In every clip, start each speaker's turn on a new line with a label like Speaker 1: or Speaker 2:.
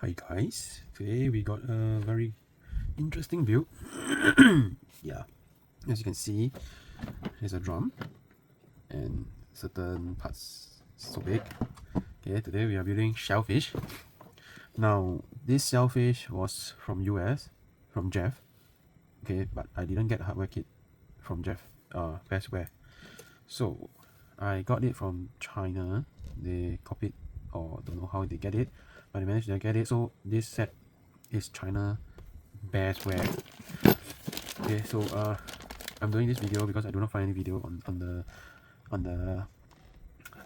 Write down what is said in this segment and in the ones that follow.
Speaker 1: Hi guys, today we got a very interesting build. Yeah, as you can see, there's a drum and certain parts so big. Okay, today we are building Shellfish. Now this Shellfish was from US, from Jjeeffff. Okay, but I didn't get a hardware kit from Jjeeffff, Bestware. So I got it from China. They copied or don't know how they get it, but they managed to get it. So this set is China Bestware. Okay, so I'm doing this video because I do not find any video on the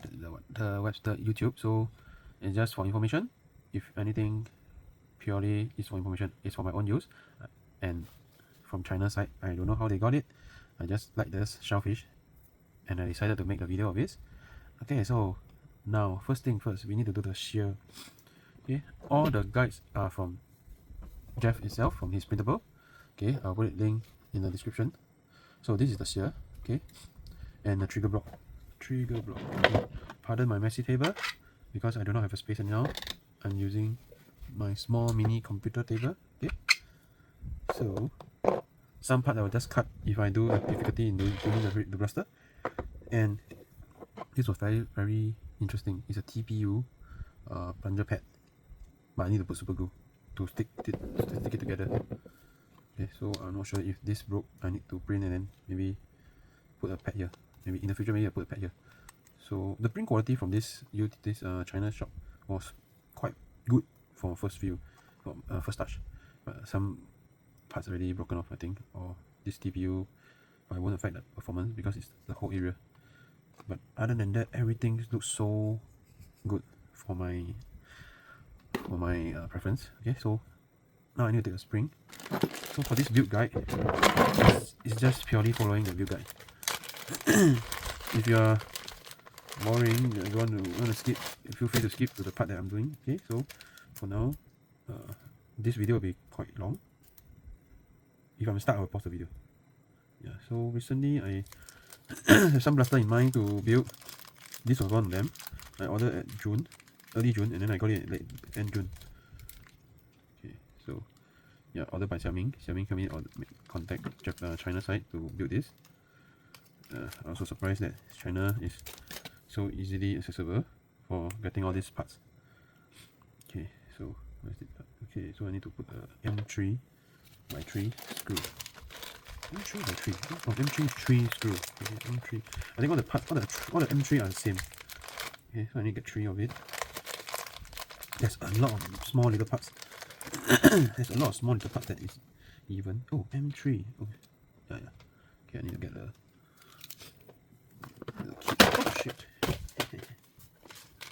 Speaker 1: YouTube. So it's just for information. If anything, purely is for information. It's for my own use. And from China side, I don't know how they got it. I just like this shellfish, and I decided to make a video of it. Okay, so now first thing first, we need to do the shear. Okay, all the guides are from Jjeeffff itself, from his printable. Okay, I'll put it link in the description. So this is the shear, okay, and the trigger block. Okay. Pardon my messy table because I do not have a space now. I'm using my small mini computer table. Okay, so some part I will just cut if I do have difficulty in doing the blaster. And this was very interesting. It's a TPU plunger pad, but I need to put super glue to stick it together. Okay, so I'm not sure if this broke. I need to print and then maybe put a pad here. Maybe in the future, maybe I put a pad here. So the print quality from this China shop was quite good for first touch. But some parts already broken off, I think, or this TPU, but it won't affect the performance because it's the whole area. But other than that, everything looks so good for my preference. Okay, so now I need to take a spring. So for this build guide, it's just purely following the build guide. If you are boring, you want to skip, feel free to skip to the part that I'm doing. Okay, so for now, this video will be quite long. If I'm stuck, I will pause the video. Yeah, so recently I have some blaster in mind to build. This was one of them. I ordered at early June, and then I got it at end June. Okay, so yeah, ordered by Xiaoming. Xiaoming came in or contact China side to build this. I'm also surprised that China is so easily accessible for getting all these parts. Okay, so where's it? Okay, so I need to put a M3 by 3 screw. M3 by 3. Oh, M3 3 screw. Okay, M3. I think all the parts, all the M3 are the same. Okay, so I need to get 3 of it. There's a lot of small little parts. There's a lot of small little parts that is even. Oh, M3. Oh, yeah. Okay, I need to get the. Oh shit.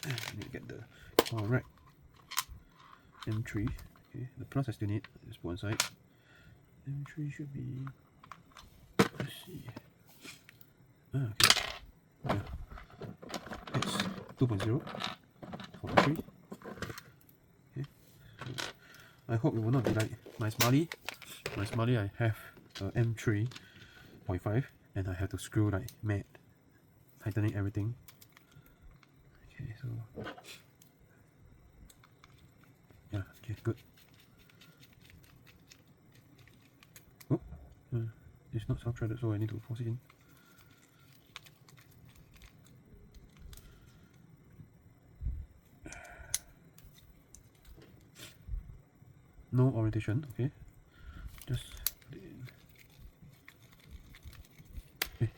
Speaker 1: I need to get the correct M3. Okay, the plus I still need. Just put one side. M3 should be. Let's see. Okay. Yeah. It's 2.0 for M3. Okay. So I hope it will not be like my Smarty. My Smarty, I have M3.5 and I have to screw like mad, tightening everything. Okay, so yeah, okay, good. Oh, it's not self-threaded, so I need to force it in. No orientation, okay. Just put it in. Okay,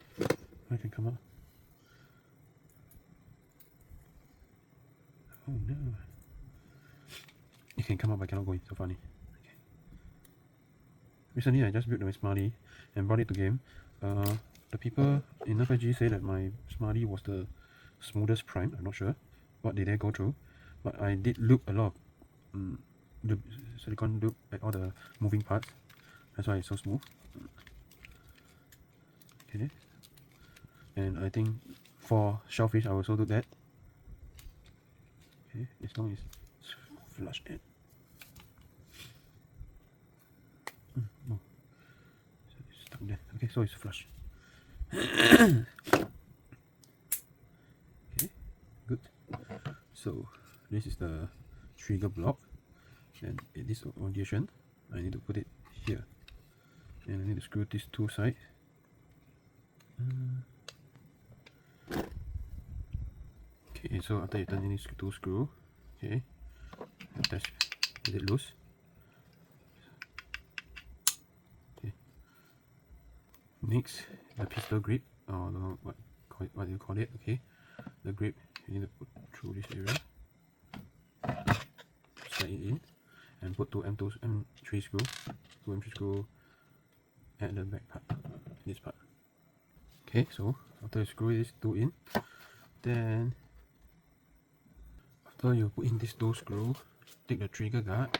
Speaker 1: I can come out. Oh no. It can come up, but I cannot go in. So funny. Okay. Recently, I just built my Smarty and brought it to game. The people in FSG say that my Smarty was the smoothest prime. I'm not sure what did they go through, but I did loop a lot of silicone loop at all the moving parts. That's why it's so smooth. Okay. And I think for shellfish, I also do that. Okay, as long as it's flush in. No. So it's stuck there. Okay, so it's flush. Okay, good. So this is the trigger block. Then this orientation, I need to put it here, and I need to screw these two sides. Okay, so after you turn in these two screw, okay, attach. Is it loose? Okay. Next, the pistol grip, or I don't know what you call it. Okay, the grip you need to put through this area, slide it in, and put two M3 screw, at the back part, this part. Okay, so after you screw these two in, then after you put in these two screws, take the trigger guard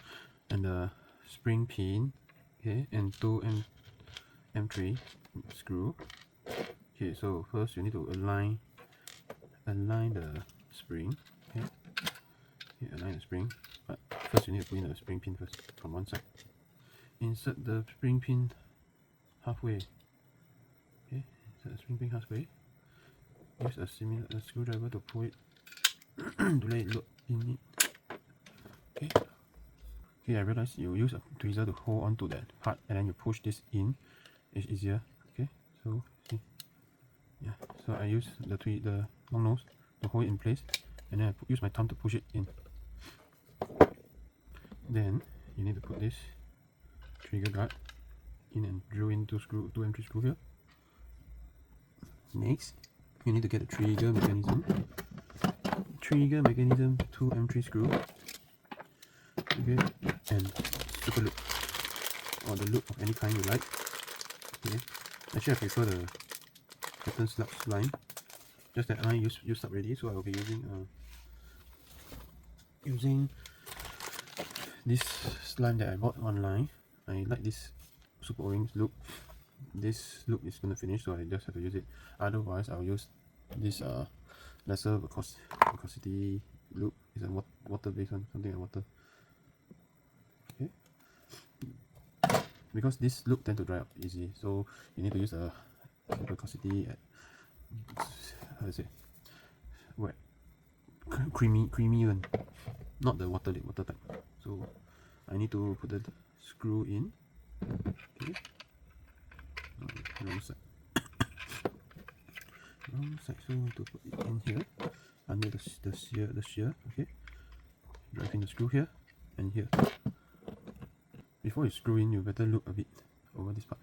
Speaker 1: and the spring pin, okay, and two M3 screw. Okay, so first you need to align the spring. Okay, align the spring, but first you need to put in the spring pin first from one side. Insert the spring pin halfway. Okay, insert the spring pin halfway. Use a screwdriver to pull it to let it lock in it. Okay. Okay, I realized you use a tweezer to hold onto that part, and then you push this in. It's easier. Okay, so see, yeah. So I use the long nose to hold it in place, and then I use my thumb to push it in. Then you need to put this trigger guard in and drill in two M3 screw here. Next, you need to get the trigger mechanism. Two M3 screw. Okay, and super loop, or the loop of any kind you like. Okay, actually I prefer the Captain Slug's line. Just that line used up already, so I will be using this slime that I bought online. I like this super orange loop. This loop is gonna finish, so I just have to use it. Otherwise, I'll use this lesser viscosity loop. It's a water based one, something like water. Okay, because this loop tend to dry up easy, so you need to use a viscosity at, how to say, wet, creamy one, not the water type. So I need to put the screw in. Okay, wrong side. So we need to put it in here under the shear. Okay, drive in the screw here and here. Before you screw in, you better loop a bit over this part.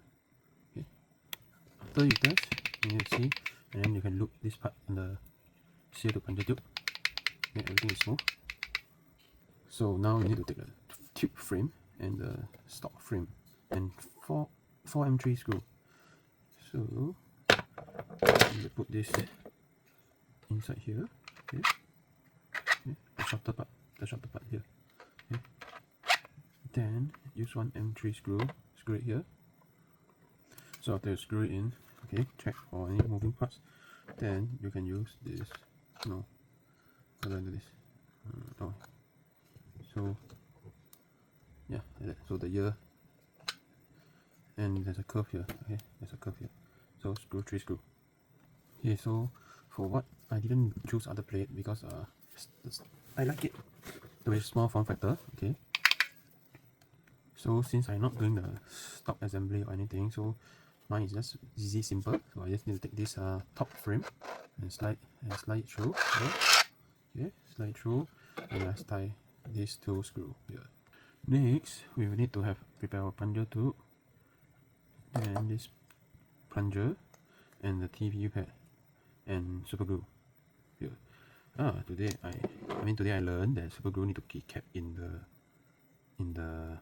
Speaker 1: Okay, after you test, you need to see, and then you can loop this part on the shear to plunger tube. Okay, everything is smooth. So now you need to take the tube frame and the stock frame and four M3 screw. So you put this inside here. Okay, the shorter part here. Okay, then use one M3 screw it here. So after you screw it in, okay, check for any moving parts. Then you can use this. No, how do I do this? Oh, so yeah, like that. So the ear, and there's a curve here. Okay, there's a curve here. So screw 3 screw. Okay, so for what I didn't choose other plate because I like it the way small form factor. Okay, so since I'm not doing the stock assembly or anything, so mine is just easy, simple. So I just need to take this top frame and slide it through. Okay, slide through, and I tie these two screws here. Next, we will need to prepare our plunger tube, and this plunger, and the TPU pad, and super glue here. Today I learned that super glue need to be kept in the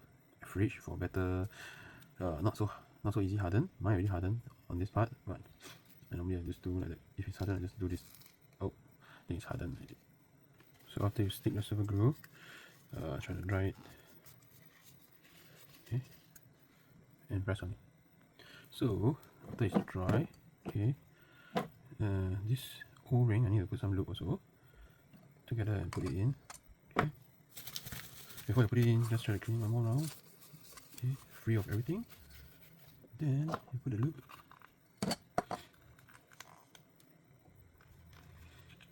Speaker 1: fridge for better, not so easy harden. Mine already hardened on this part, but normally I just do like that. If it's hardened, I just do this. Oh, I think it's hardened already. So after you stick the super glue, try to dry it. Okay, and press on it. So after it's dry, okay, this O-ring I need to put some lube also together and put it in. Okay, before you put it in, just try to clean one more round. Okay, free of everything. Then you put the lube.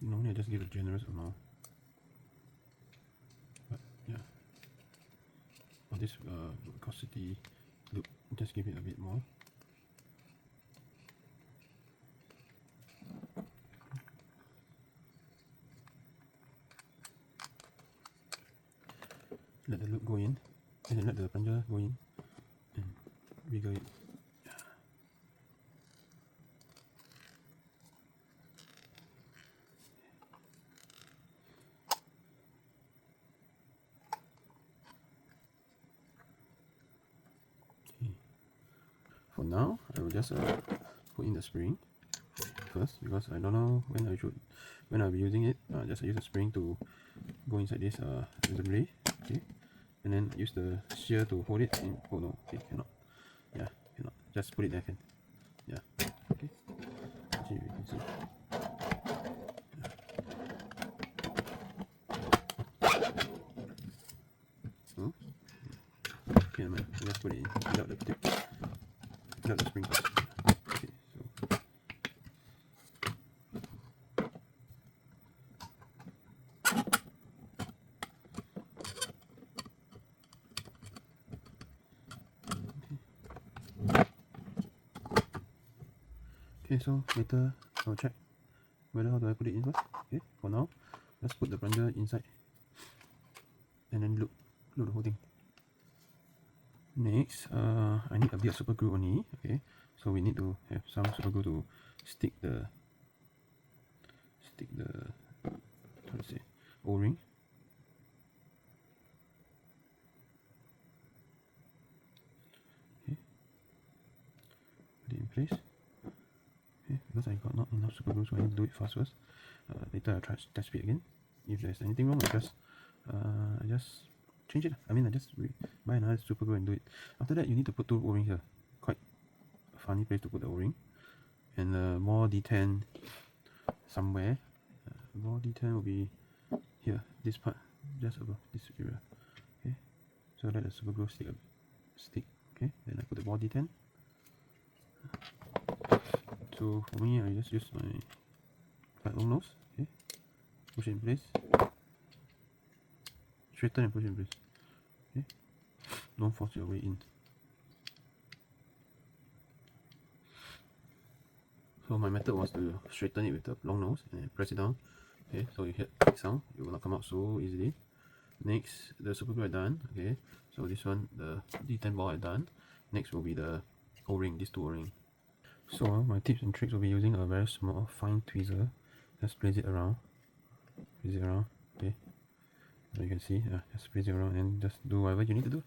Speaker 1: Normally I just give a generous amount, but yeah. this viscosity loop, just give it a bit more. Let the loop go in, and then let the plunger go in, and wiggle it. Okay. For now, I will just put in the spring first, because I don't know when I'll be using it. Just use the spring to go inside this assembly. Okay, and then use the shear to hold it in. Oh no, okay, cannot. Yeah, cannot. Just put it there, can. Yeah, okay. See, you can see. Oh, okay, man. Just put it in without the tip, without the spring first. Okay, so. Okay, so later I'll check whether how do I put it in first. Okay, for now, let's put the plunger inside and then loop the whole thing. Next, I need a bit of super glue only. Okay, so we need to have some super glue to stick the how to say, O-ring. Okay, put it in place. Okay, because I got not enough super glue, so I need to do it fast first. Later I'll try to test it again. If there's anything wrong, I just change it. I mean, I just buy another super glue and do it. After that, you need to put 2 O-rings here. Quite a funny place to put the O-ring. And more D10 somewhere. More D10 will be here, this part, just above this area. Okay, so let the super glue stick. Okay, then I put the more D10. So for me, I just use my quite long nose. Okay, push it in place, straighten and push it in place. Okay, don't force your way in. So my method was to straighten it with the long nose and press it down. Okay, so you hear click sound, it will not come out so easily. Next, the super glue are done. Okay, so this one, the D10 ball are done. Next will be the O-ring, these 2 O-ring. So my tips and tricks will be using a very small fine tweezer. Just place it around. Okay. So you can see, just place it around and just do whatever you need to do.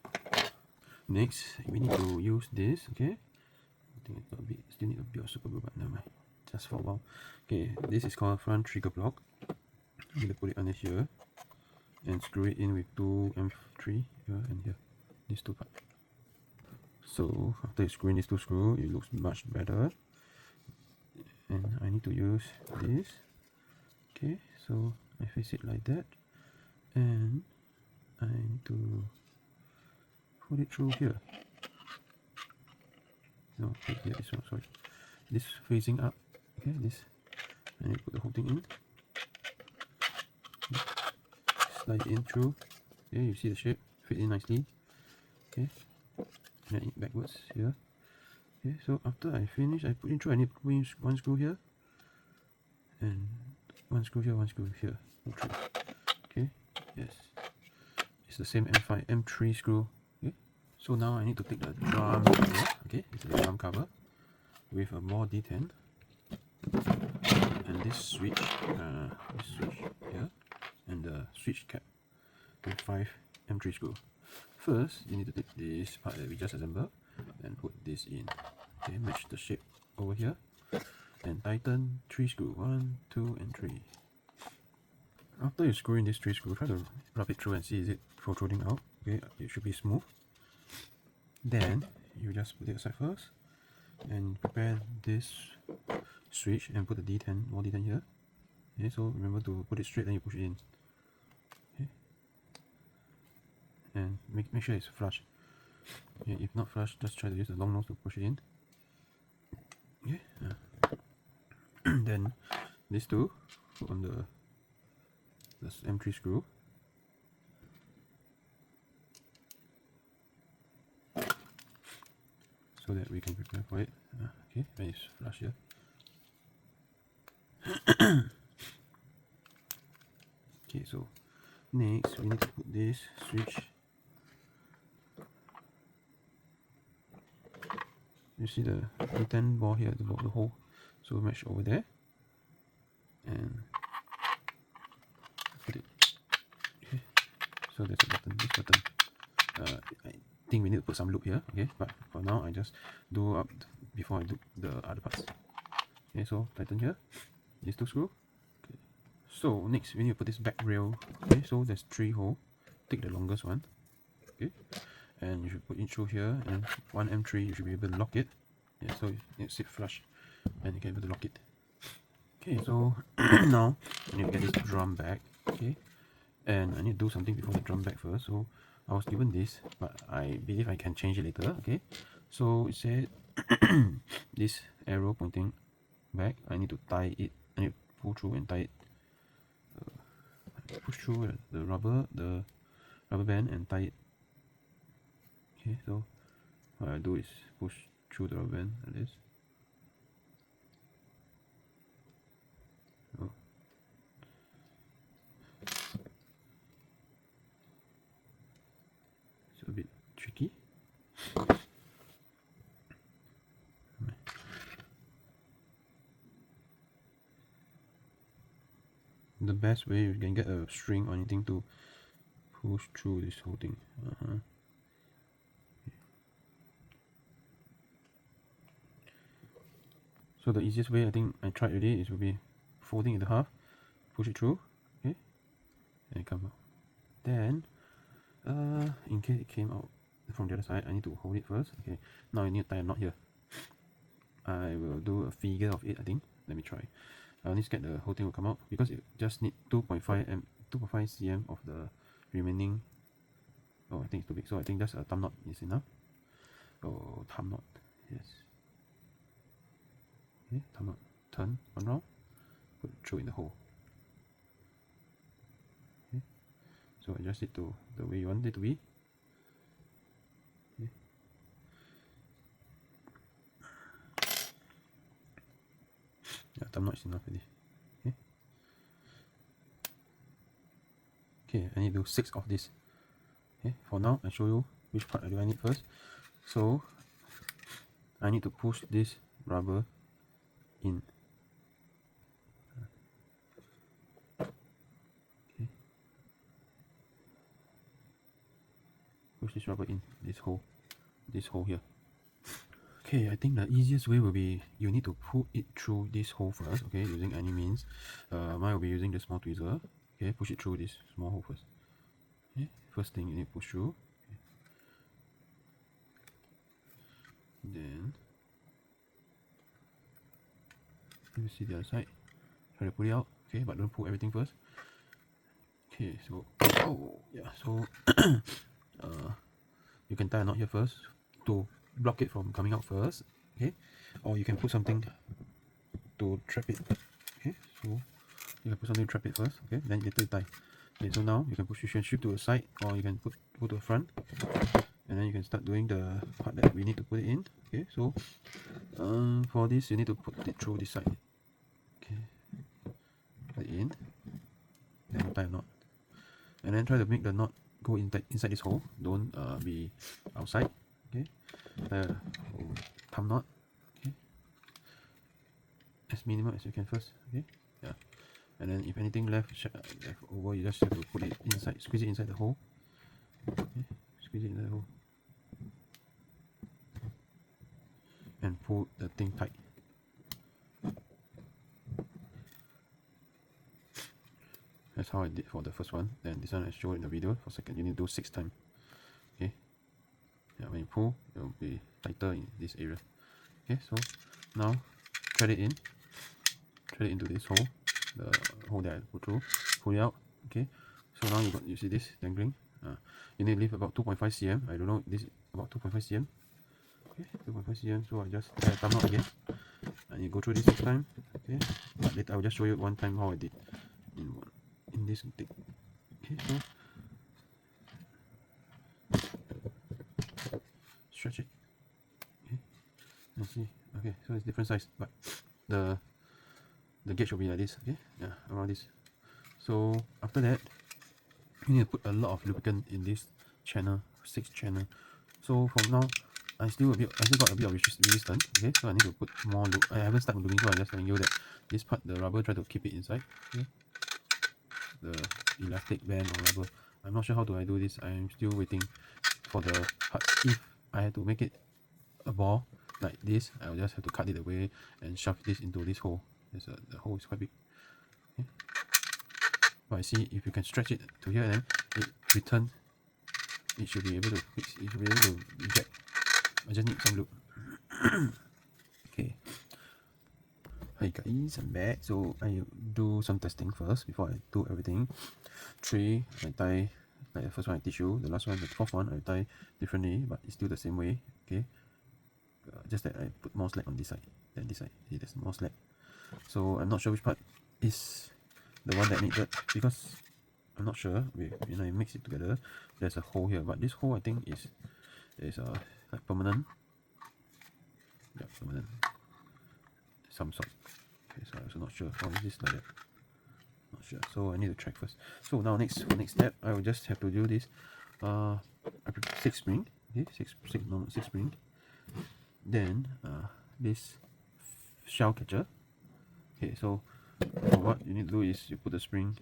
Speaker 1: Next, we need to use this. Okay. I think it's a bit, still need a bit of super glue, but never mind. Just for a while. Okay, this is called front trigger block. I'm gonna put it under here and screw it in with 2 M3 here and here. These 2 parts. So after you screw in these 2 screws, it looks much better. And I need to use this. Okay, so I face it like that, and I need to put it through here. No, here, this one, sorry. This facing up. Okay, this. And you put the whole thing in. Slide it in through. Okay, you see the shape, fit in nicely. Okay, and then backwards here. Okay, so after I finish, I put in through. I need to put in 1 screw here, and 1 screw here, 1 screw here. Okay, yes, it's the same M3 screw. Okay, so now I need to take the drum cover. Okay, this is the drum cover with a more D10 and this switch here, and the switch cap with 5 M3 screw. First, you need to take this part that we just assembled and put this in. Okay, match the shape over here and tighten 3 screws, 1, 2 and 3. After you screw in these 3 screws, try to rub it through and see is it protruding out. Okay, it should be smooth. Then you just put it aside first and prepare this switch and put the D10, more D10 here. Okay, so remember to put it straight, then you push it in. Okay, and make sure it's flush. Okay, if not flush, just try to use the long nose to push it in. Okay, then these 2 put on the M3 screw. so that we can prepare for it. Okay, when it's flush here. Okay, so next we need to put this switch. You see the A10 ball here at the hole, so match over there and put it. Okay, so there's a button, this button. I think we need to put some loop here, okay, but for now I just do up before I do the other parts. Okay, so tighten here, these two screws. Okay. So next we need to put this back rail. Okay, so there's 3 holes, take the longest one. Okay, and you should put it through here, and 1M3 you should be able to lock it. Yeah, so it sit flush and you can be able to lock it. Okay, so now I need to get this drum back. Okay, and I need to do something before the drum back first. So I was given this, but I believe I can change it later. Okay, so it said this arrow pointing back, I need to tie it. I need to pull through and tie it. Push through the rubber band and tie it. Okay, so what I do is push through the rubber band like this. Oh. It's a bit tricky. The best way you can get a string or anything to push through this whole thing. So the easiest way, I think I tried already, is will be folding it in half, push it through, okay, and come out. Then, in case it came out from the other side, I need to hold it first. Okay, now I need to tie a knot here. I will do a figure of it, I think. Let me try. I need to get the whole thing will come out because it just need 2.5 cm of the remaining. Oh, I think it's too big, so I think just a thumb knot is enough. Oh, thumb knot, yes. Okay, thumb knot, turn one round, put it through in the hole. Okay, so adjust it to the way you want it to be. Okay. Yeah, thumb knot is enough already. Okay. Okay, I need to do 6 of this. Okay, for now I show you which part do I need first. So I need to push this rubber in. Okay. Push this rubber in this hole here. Okay, I think the easiest way will be you need to pull it through this hole first, okay, using any means. Mine will be using the small tweezer. Okay, push it through this small hole first. Okay, first thing you need to push through. Okay. Then you see the other side. Try to pull it out, okay, but don't pull everything first. Okay, so yeah, so you can tie a knot here first to block it from coming out first, okay, or you can put something to trap it. Okay, so you can put something to trap it first, okay, then later you tie. Okay, so now you can push your ship to the side, or you can go to the front, and then you can start doing the part that we need to put it in. Okay, so for this you need to put it through this side. Okay, put it in, then tie a knot, and then try to make the knot go inside this hole. Don't be outside. Okay, thumb knot. Okay, as minimal as you can first. Okay, yeah, and then if anything left over, you just have to put it inside, squeeze it inside the hole. Okay, squeeze it inside the hole, and pull the thing tight. That's how I did for the first one. Then this one I showed in the video. For second, you need to do 6 times. Okay. Yeah, when you pull, it will be tighter in this area. Okay, so now thread it in. Thread it into this hole, the hole that I put through. Pull it out. Okay. So now you see this dangling. You need to leave about 2.5 cm. I don't know, this is about 2.5 cm. Okay, 2.5 cm. So I just tie a thumb knot again. And you go through this 6 times. Okay. But later I'll just show you one time how I did in this thing. Okay, so stretch it. Okay. let's see. Okay, so it's different size, but the gauge will be like this. Okay, yeah, around this. So after that, you need to put a lot of lubricant in this channel, 6 channel. So from now, I still got a bit of resistance. Okay, so I need to put more lube. I haven't started doing, so I'm just telling you that this part, the rubber, try to keep it inside. Okay, the elastic band or rubber. I'm not sure how do I do this. I'm still waiting for the parts. If I had to make it a ball like this, I'll just have to cut it away and shove this into this hole. The hole is quite big. Okay. But I see if you can stretch it to here, then it return. It should be able to fix. It should be able to eject. I just need some lube. Okay. Hi guys, I'm back. So I do some testing first before I do everything. 3, I tie like the first one I teach you. The last one, the fourth one, I tie differently, but it's still the same way. Okay. Just that I put more slack on this side than this side. See, there's more slack. So I'm not sure which part is the one that needed, because I'm not sure. When I mix it together, there's a hole here, but this hole I think is like permanent. Yeah, permanent. Some sort. Okay, so I'm also not sure. Or is this like that? Not sure. So I need to check first. So now next step, I will just have to do this. I put 6 spring. Okay, 6 spring. Then this shell catcher. Okay, so what you need to do is you put the spring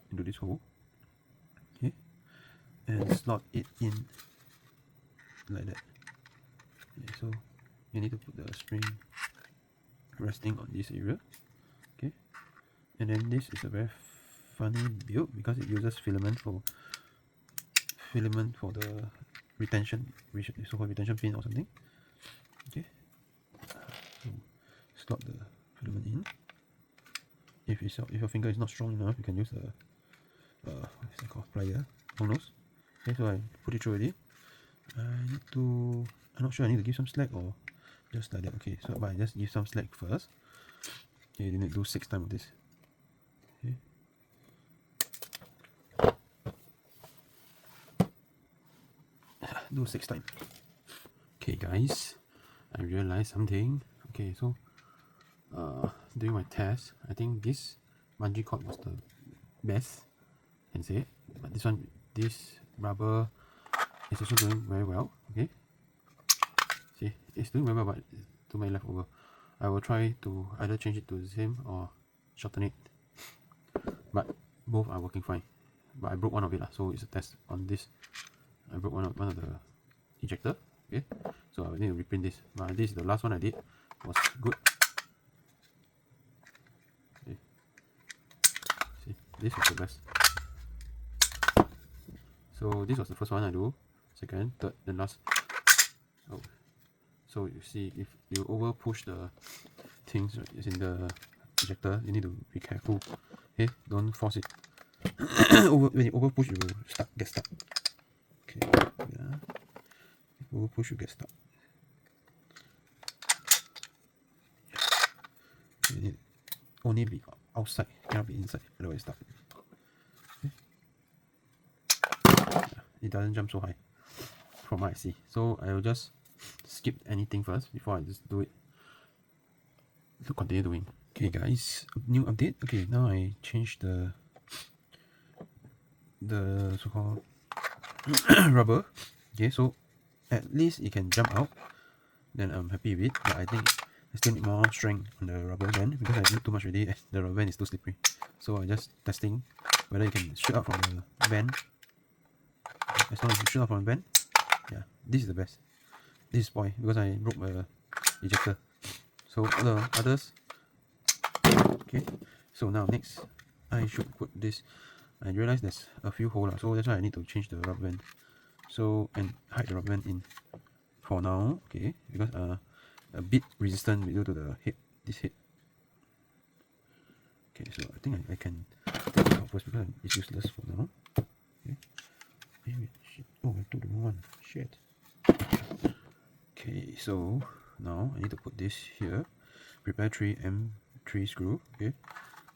Speaker 1: into this hole. Okay, and slot it in like that. Okay, so you need to put the spring resting on this area. Okay, and then this is a very funny build because it uses filament for the retention, so-called retention pin or something. Okay, so slot the filament in. If your finger is not strong enough, you can use a what's it called, plier, long nose. Okay, so I put it through already. I'm not sure I need to give some slack or just like that. Okay, so but I just give some slack first. Okay, you need to do 6 times of this. Okay. Do 6 times. Okay guys, I realized something. Okay, so during my test, I think this bungee cord was the best, can say. But this rubber is also doing very well. Okay, see, it's doing very well, but too many left over. I will try to either change it to the same or shorten it, but both are working fine. But I broke one of it, so it's a test on this. I broke one of the ejector. Okay, so I need to reprint this. But this is the last one I did, was good. Okay. See, this is the best. So this was the first one I do, second, third, then last. Oh, so you see, if you over push the things is in the ejector, you need to be careful. Okay, don't force it. When you over push, you will get stuck. Okay, yeah. If you over push, you get stuck. You need only be outside, cannot be inside, otherwise stuck. Okay. Yeah, it doesn't jump so high, from what I see. So I will just skip anything first before I just do it to continue doing. Okay guys, new update. Okay, now I changed the so-called rubber. Okay, so at least it can jump out, then I'm happy with it. But I think I still need more strength on the rubber band because I did too much already. The rubber band is too slippery, so I just testing whether you can shoot out from the band. As long as you shoot out from the band, yeah, this is the best. This is spoiled because I broke the ejector. So the others, okay. So now next, I should put this. I realize there's a few holes, so that's why I need to change the rubber band. So and hide the rubber band in for now, okay, because a bit resistant due to the head, this head. Okay, so I think I can take it out first because it's useless for now. Okay. Shit. Oh, I took the wrong one. Shit. Okay, so now I need to put this here. Prepare 3M3 screw. Okay.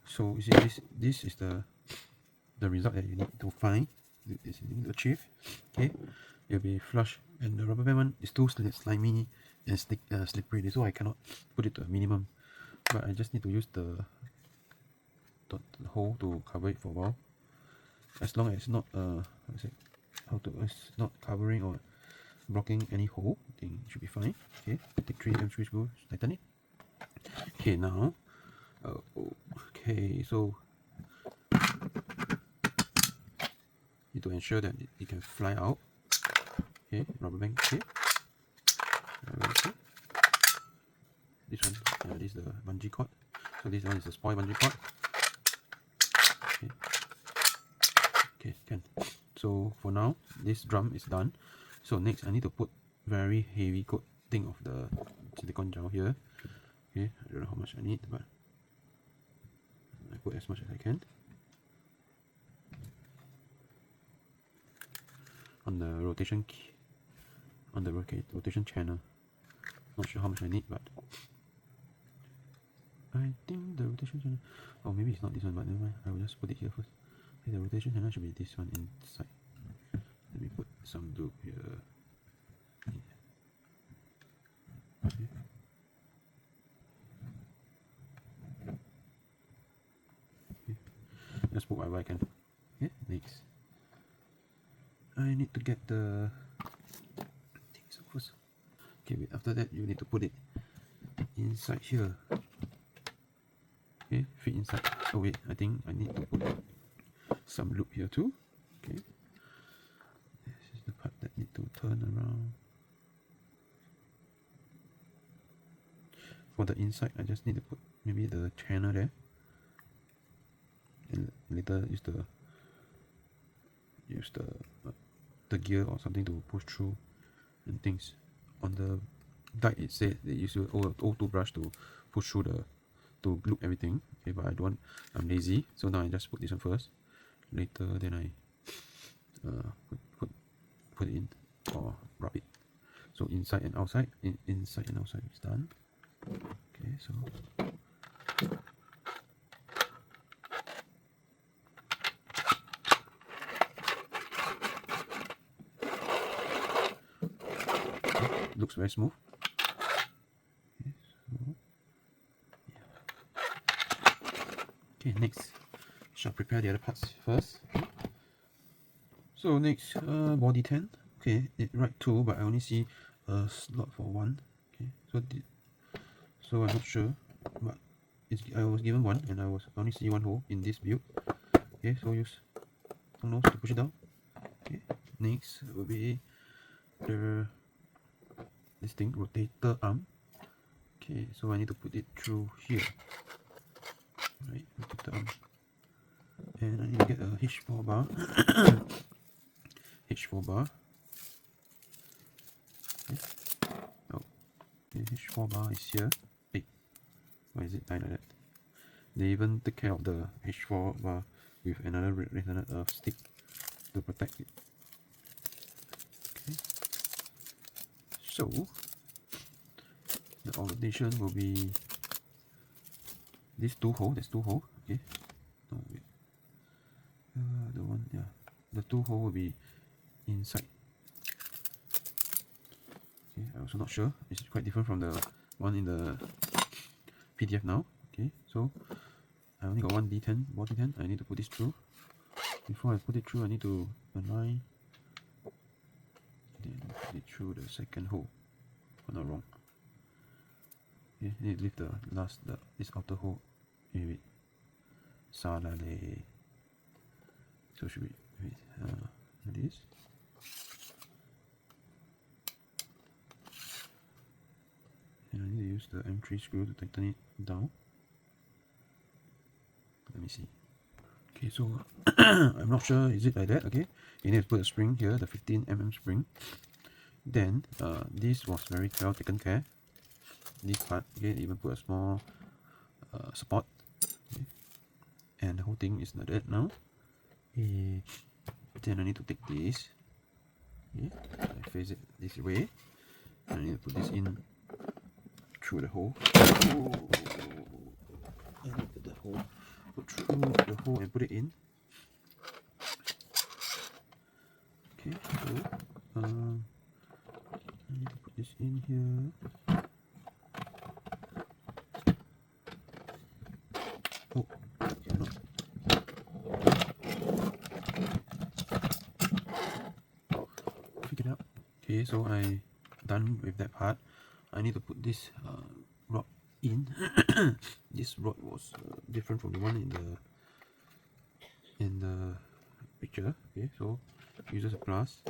Speaker 1: So you see this is the result that you need to find. This you need to achieve. Okay. It'll be flush, and the rubber band one is too slimy. and slippery, so I cannot put it to a minimum. But I just need to use the hole to cover it for a while. As long as it's not it's not covering or blocking any hole, I think it should be fine. Okay, take 3 M3 screws, tighten it. Okay, now, okay, so need to ensure that it can fly out. Okay, rubber band. Okay, this one, this is the bungee cord. So this one is the spoil bungee cord. Okay, okay, can. So for now, this drum is done. So next, I need to put very heavy coating of the silicone gel here. Okay, I don't know how much I need, but I put as much as I can on the rotation key, on the rotation channel. Not sure how much I need, but I think the rotation channel, or maybe it's not this one, but never mind. I will just put it here first. Okay, the rotation channel should be this one inside. Let me put some glue here. Okay. Just put whatever I can. Okay, next. I need to get the things first. Okay, wait, after that you need to put it inside here. Okay, fit inside. Oh wait, I think I need to put some loop here too. Okay. This is the part that need to turn around. For the inside, I just need to put maybe the channel there. And later use the gear or something to push through and things. On the guide it said they use O2 brush to push through to loop everything. Okay, but I don't want, I'm lazy, so now I just put this one first. Later then I put it in or rub it. So inside and outside, inside and outside is done. Okay, so looks very smooth. Okay, so, yeah. Okay, next, shall prepare the other parts first. So next, body tent. Okay, it write 2, but I only see a slot for 1. Okay, so I'm not sure, but I was given 1, and I only see 1 hole in this build. Okay, so use tongue nose to push it down. Okay, next will be this thing, rotator arm. Okay, so I need to put it through here. Right, rotator arm. And I need to get a H4 bar. H4 bar. Okay. Oh, the H4 bar is here. Hey, why is it tied like that? They even take care of the H4 bar with another stick to protect it. Okay. So the orientation will be these 2 holes. There's 2 holes. Okay. No, wait. The one, yeah. The 2 holes will be inside. Okay, I'm also not sure. It's quite different from the one in the PDF now. Okay, so I only got 1 D10, body 10. I need to put this through. Before I put it through, I need to align. Then put it through the second hole. If I'm not wrong. Okay, I need to leave this outer hole. Wait. Salale. So should we wait? Like this. And I need to use the M3 screw to tighten it down. Let me see. Okay, so I'm not sure, is it like that? Okay, you need to put a spring here, the 15mm spring. Then this was very well taken care. This part, okay, even put a small support. Okay. And the whole thing is like that now. Then I need to take this. Okay, I face it this way. And I need to put this in through the hole. Oh. And put the hole. Put through the hole and put it in. Okay, so I need to put this in here. Oh, cannot. Figure it out. Okay, so I done with that part. I need to put this rod in. This rod was different from the one in the picture. Okay, so uses a plus.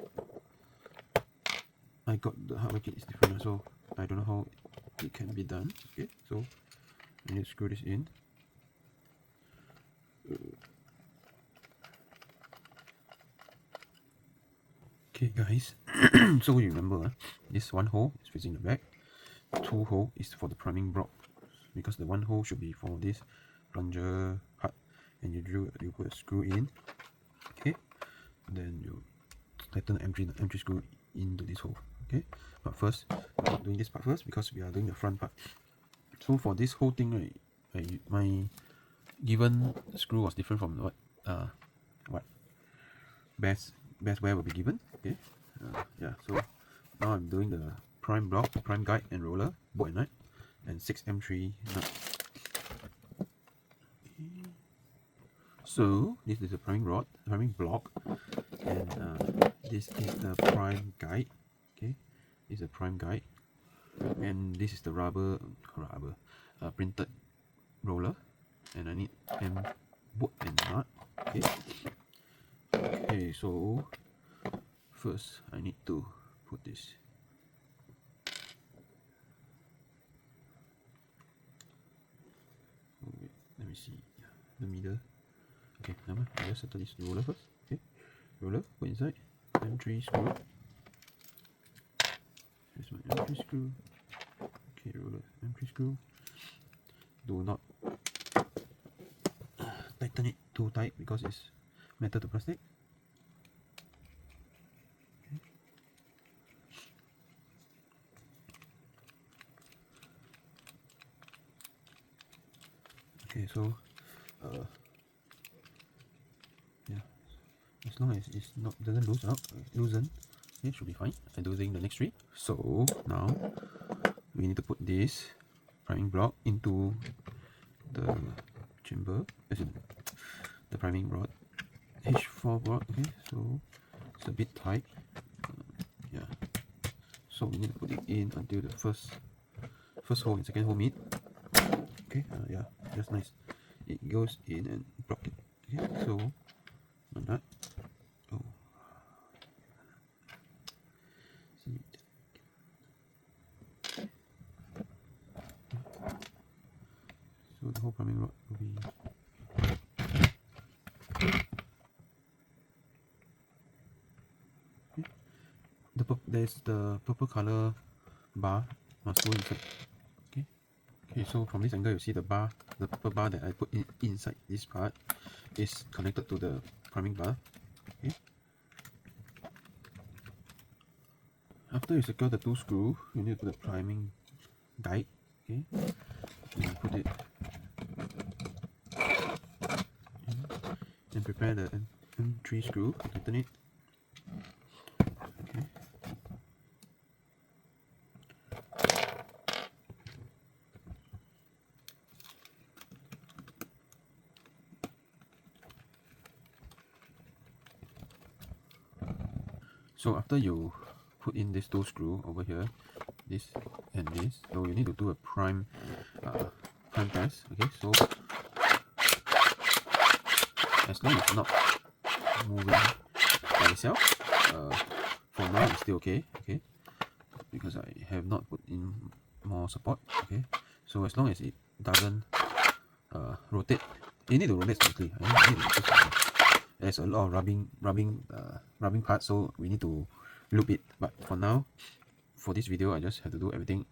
Speaker 1: I got the hardware kit is different, so I don't know how it can be done. Okay, so I need to screw this in. Okay guys, so you remember this one hole is facing the back, 2 hole is for the priming block, because the 1 hole should be for this plunger part, and you put a screw in. Okay, then you tighten the M3 screw into this hole. Okay, but first we're doing this part first because we are doing the front part. So for this whole thing, right, my given screw was different from what best wear will be given. Okay, yeah. So now I'm doing the prime block, prime guide, and roller, bolt and nut, and 6 M3 nut. Okay. So this is the priming rod, priming block, and this is the prime guide. Okay, this is the prime guide, and this is the rubber printed roller, and I need bolt and nut. Okay. Okay, so first I need to put this. Oh, wait, let me see the middle. Okay, never mind. I just settle this roller first. Okay, roller, put inside. M3 screw. Here's my M3 screw. Okay, roller, M3 screw. Do not tighten it too tight because it's metal to plastic. Okay, so yeah, as long as it's not doesn't loosen, it should be fine. I'm doing the next three. So now we need to put this priming block into the chamber, as in the priming rod, H4 rod. Okay, so it's a bit tight. Yeah, so we need to put it in until the first hole and second hole meet. Okay, yeah, that's nice. It goes in and block it. Okay, so on that. Oh, see. So the whole priming rod will be. Okay. There's the purple color bar must go inside. Okay. Okay. So from this angle, you see the bar, the purple bar that I put inside this part is connected to the priming bar. Okay. After you secure the 2 screws, you need to put the priming guide. Okay. And put it and prepare the M3 screw, tighten it. Okay. So after you put in these 2 screws over here, this and this, so you need to do a prime test. Okay, so as long as it's not moving by itself, for now it's still okay. Okay, because I have not put in more support. Okay, so as long as it doesn't rotate, you need to rotate smoothly. There's a lot of rubbing parts, so we need to loop it. But for now, for this video, I just have to do everything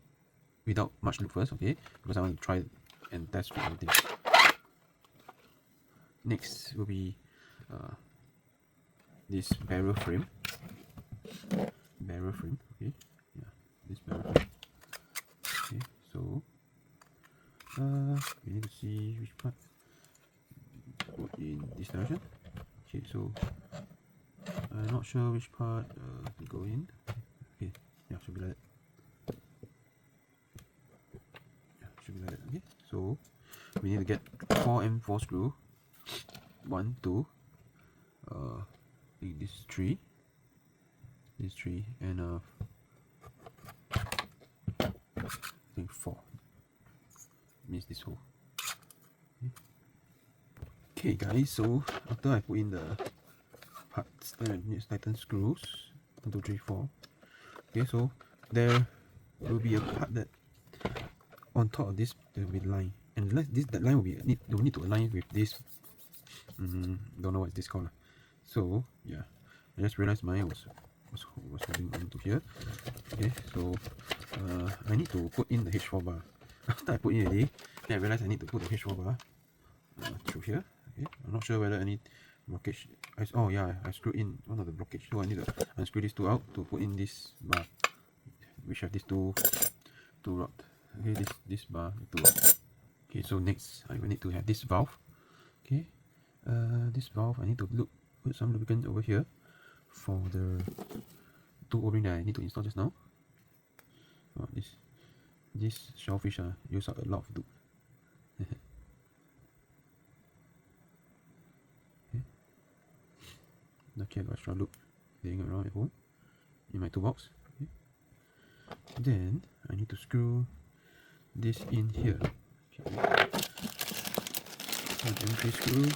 Speaker 1: without much loop first. Okay, because I want to try and test with everything. Next will be this barrel frame. Okay, yeah, this barrel frame. Okay, so we need to see which part put in this direction. Okay, so I'm not sure which part to go in. Okay, yeah, should be like that. 4M4 screw. 1, 2. I think this 3. This 3 and I think 4. Means this hole. Okay guys, so after I put in the parts and tighten screws 1, 2, 3, 4. Okay, so there will be a part that on top of this there will be line, and that line will need to align with this. Don't know what this called. So yeah, I just realized mine was holding on to here. Okay, so I need to put in the H4 bar. After I put in already, then I realized I need to put the H4 bar through here. Okay, I'm not sure whether I need blockage. Oh yeah, I screwed in one of the blockage, so I need to unscrew these two out to put in this bar, which have these two rods. Okay, this bar, two rods. Okay, so next I will need to have this valve. Okay, this valve I need to put some lubricant over here for the two O-ring that I need to install just now. This Shellfish use up a lot of lube. Okay, I got extra lube laying around at home in my toolbox. Okay. Then I need to screw this in here. Okay. An empty screw.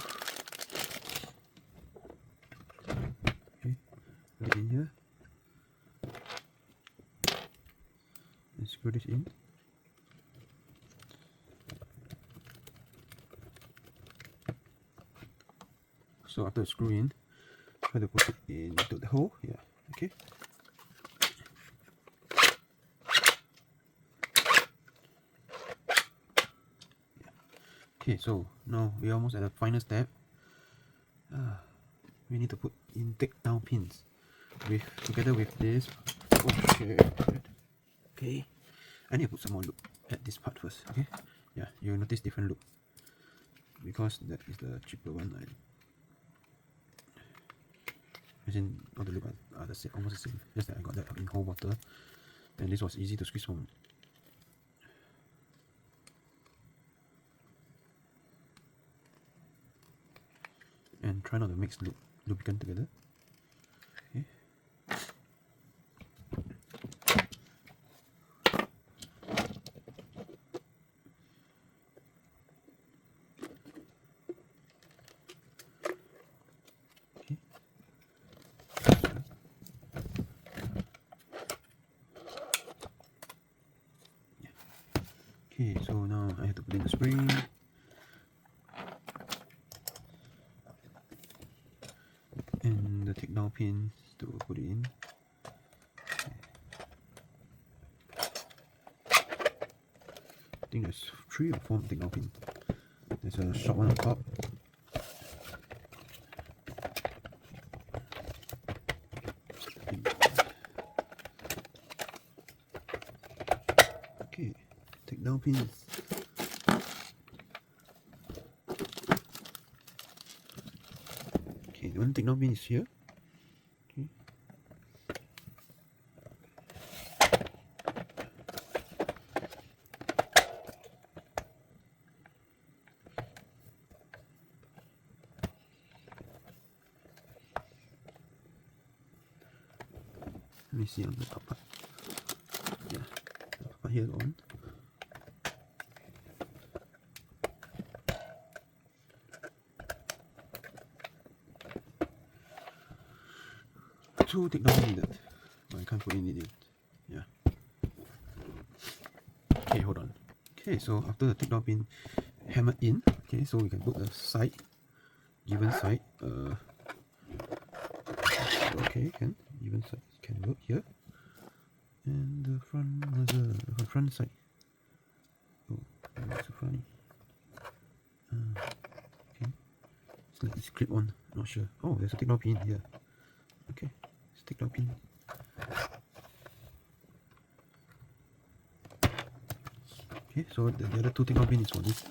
Speaker 1: Okay, put it in here and screw this in. So after I screw in, try to put it into the hole. Yeah, okay. Okay, so now we're almost at the final step. We need to put in take down pins together with this. Oh shit. Okay, I need to put some more loop at this part first. Okay, yeah, you'll notice different loop because that is the cheaper one. As in, all the loop are the same, almost the same. Just that I got that in whole water, and this was easy to squeeze from. And try not to mix lubricant together. Okay. Okay, so now I have to put in the spring. And the take down pins to put it in. I think there's 3 or 4 take down pins. There's a short one on top. Okay, take down pins. Okay, the one take down pin is here. Okay. Let me see on the top part. Yeah, the top part here is on. Two take down needed, but I can't put in it. Yeah. Okay, hold on. Okay, so after the take down pin hammered in, okay, so we can put the side, given side. Okay, can even side can work here, and the front nozzle, the front side. Oh, that's so funny. Okay, it's like this clip on. Not sure. Oh, there's a take down pin here. Okay, let's take down pin. Okay, so the other two take down pin is for this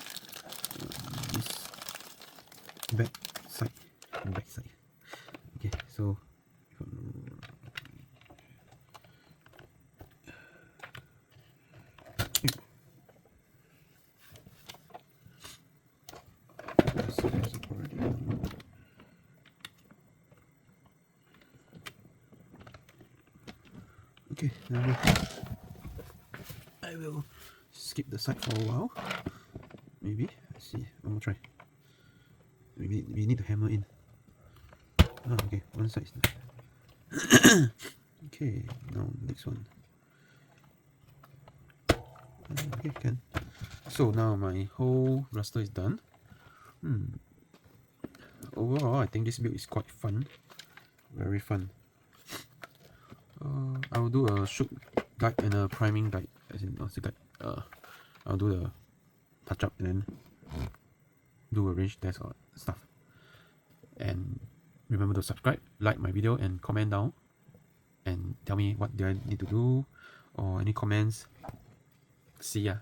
Speaker 1: back side. Okay, so Okay, now I will skip the side for a while. Maybe. Let's see. One more try. Maybe we need to hammer in. Ah, okay, one side is done. Okay, now next one. Okay, can. So now my whole raster is done. Overall, I think this build is quite fun. Very fun. I will do a shoot guide and a priming guide. As in, what's the guide? I'll do the touch up and then do a range test or stuff. And remember to subscribe, like my video, and comment down. And tell me what do I need to do or any comments. See ya.